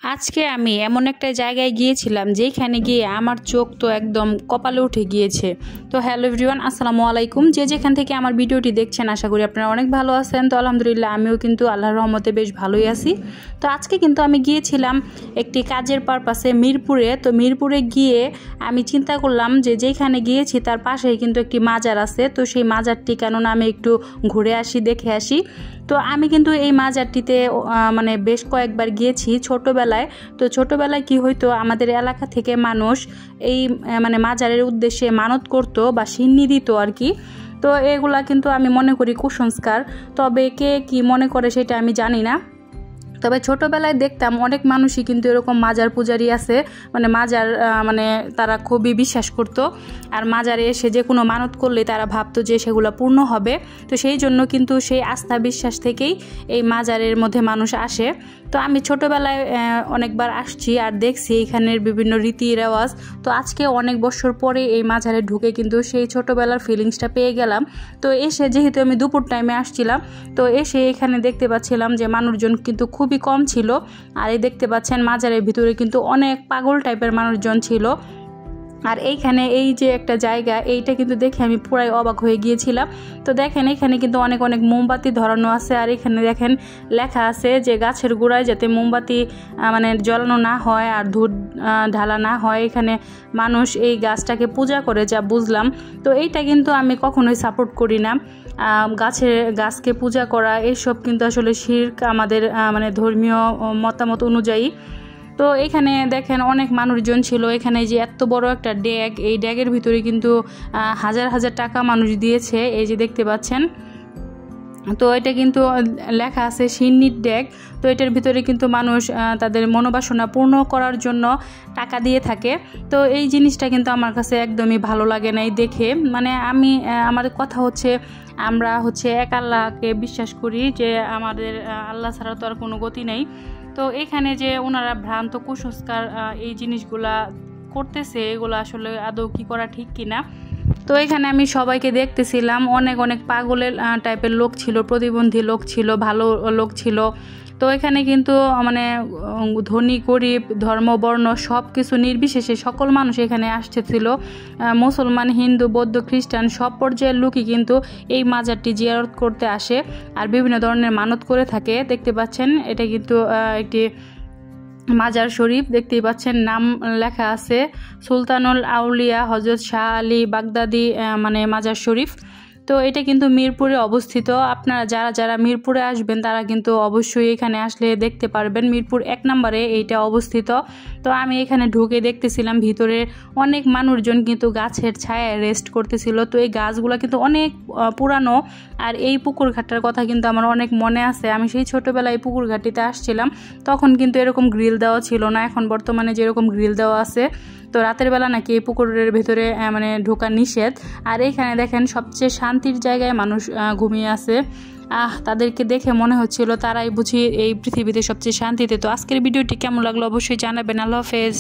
আজকে আমি এমন একটা জায়গায় গিয়েছিলাম যেখানে গিয়ে আমার চোখ তো একদম কপালে উঠে গিয়েছে। তো হ্যালো এভরিওয়ান, আসসালামু আলাইকুম। যে যেখান থেকে আমার ভিডিওটি দেখছেন আশা করি আপনারা অনেক ভালো আছেন। তো আলহামদুলিল্লাহ আমিও কিন্তু আল্লাহর রহমতে বেশ ভালোই আছি। তো আজকে কিন্তু আমি গিয়েছিলাম একটি কাজের পারপাসে মিরপুরে। তো মিরপুরে গিয়ে আমি চিন্তা করলাম যে যেখানে গিয়েছি তার পাশেই কিন্তু একটি মাজার আছে। তো সেই মাজারটি কেননা আমি একটু ঘুরে আসি, দেখে আসি। তো আমি কিন্তু এই মাজারটিতে মানে বেশ কয়েকবার গিয়েছি ছোটোবেলায়। তো ছোটোবেলায় কি হইতো, আমাদের এলাকা থেকে মানুষ এই মানে মাজারের উদ্দেশ্যে মানত করতো বা সিন্নি দিত আর কি। তো এগুলা কিন্তু আমি মনে করি কুসংস্কার, তবে কে কি মনে করে সেটা আমি জানি না। তবে ছোটোবেলায় দেখতাম অনেক মানুষই কিন্তু এরকম মাজার পূজারি আছে, মানে মাজার মানে তারা খুবই বিশ্বাস করতো। আর মাজারে এসে যে কোনো মানত করলে তারা ভাবতো যে সেগুলো পূর্ণ হবে। তো সেই জন্য কিন্তু সেই আস্থা বিশ্বাস থেকেই এই মাজারের মধ্যে মানুষ আসে। তো আমি ছোটোবেলায় অনেকবার আসছি আর দেখছি এখানের বিভিন্ন রীতি রেওয়াজ। তো আজকে অনেক বছর পরে এই মাজারে ঢুকে কিন্তু সেই ছোটোবেলার ফিলিংসটা পেয়ে গেলাম। তো এসে যেহেতু আমি দুপুর টাইমে আসছিলাম, তো এসে এখানে দেখতে পাচ্ছিলাম যে মানুষজন কিন্তু খুবই কম ছিল। আর এই দেখতে পাচ্ছেন মাজারের ভিতরে কিন্তু অনেক পাগল টাইপের মানুষজন ছিল। আর এইখানে এই যে একটা জায়গা, এইটা কিন্তু দেখে আমি পুরাই অবাক হয়ে গিয়েছিলাম। তো দেখেন এখানে কিন্তু অনেক অনেক মোমবাতি ধরানো আছে। আর এখানে দেখেন লেখা আছে যে গাছের গোড়ায় যাতে মোমবাতি মানে জ্বালানো না হয় আর ধূপ ঢালা না হয়, এখানে মানুষ এই গাছটাকে পূজা করে যা বুঝলাম। তো এইটা কিন্তু আমি কখনোই সাপোর্ট করি না। গাছকে পূজা করা এইসব কিন্তু আসলে শিরক আমাদের মানে ধর্মীয় মতামত অনুযায়ী। তো এখানে দেখেন অনেক মানুষজন ছিল। এখানে যে এত বড় একটা ড্যাগ, এই ড্যাগের ভিতরে কিন্তু হাজার হাজার টাকা মানুষ দিয়েছে, এই যে দেখতে পাচ্ছেন। তো এটা কিন্তু লেখা আছে সিন্নির ড্যাগ। তো এটার ভিতরে কিন্তু মানুষ তাদের মনোবাসনা পূর্ণ করার জন্য টাকা দিয়ে থাকে। তো এই জিনিসটা কিন্তু আমার কাছে একদমই ভালো লাগে না দেখে। মানে আমার কথা হচ্ছে, আমরা এক আল্লাহকে বিশ্বাস করি, যে আমাদের আল্লাহ ছাড়া তো আর কোনো গতি নেই। তো এখানে যে ওনারা ভ্রান্ত কুসংস্কার এই জিনিসগুলা করতেছে, এগুলো আসলে আদৌ কি করা ঠিক কিনা। তো এখানে আমি সবাইকে দেখতেছিলাম, অনেক অনেক পাগলের টাইপের লোক ছিল, প্রতিবন্ধী লোক ছিল, ভালো লোক ছিল। তো এখানে কিন্তু মানে ধনী গরিব ধর্ম বর্ণ সব কিছু নির্বিশেষে সকল মানুষ এখানে আসতেছিল। মুসলমান, হিন্দু, বৌদ্ধ, খ্রিস্টান সব পর্যায়ের লোকই কিন্তু এই মাজারটি জিয়ারত করতে আসে আর বিভিন্ন ধরনের মানত করে থাকে। দেখতে পাচ্ছেন এটা কিন্তু একটি মাজার শরীফ, দেখতেই পাচ্ছেন নাম লেখা আছে সুলতানুল আউলিয়া হজরত শাহ আলী বাগদাদি মানে মাজার শরীফ। তো এটা কিন্তু মিরপুরে অবস্থিত। আপনারা যারা যারা মিরপুরে আসবেন তারা কিন্তু অবশ্যই এখানে আসলে দেখতে পারবেন। মিরপুর 1 নম্বরে এইটা অবস্থিত। তো আমি এখানে ঢুকে দেখতেছিলাম ভিতরে অনেক মানুষজন কিন্তু গাছের ছায়ায় রেস্ট করতেছিল। তো এই গাছগুলো কিন্তু অনেক পুরানো। আর এই পুকুর ঘাটটার কথা কিন্তু আমার অনেক মনে আছে। আমি সেই ছোটোবেলায় এই পুকুর ঘাটটিতে আসছিলাম, তখন কিন্তু এরকম গ্রিল দেওয়া ছিল না, এখন বর্তমানে যেরকম গ্রিল দেওয়া আছে। তো রাতের বেলা নাকি এই পুকুরের ভেতরে মানে ঢোকা নিষেধ। আর এইখানে দেখেন সবচেয়ে শান্তির জায়গায় মানুষ ঘুমিয়ে আছে। তাদেরকে দেখে মনে হচ্ছিল তারাই বুঝি এই পৃথিবীতে সবচেয়ে শান্তিতে। তো আজকের ভিডিওটি কেমন লাগলো অবশ্যই জানাবেন। আল্লাহ হাফেজ।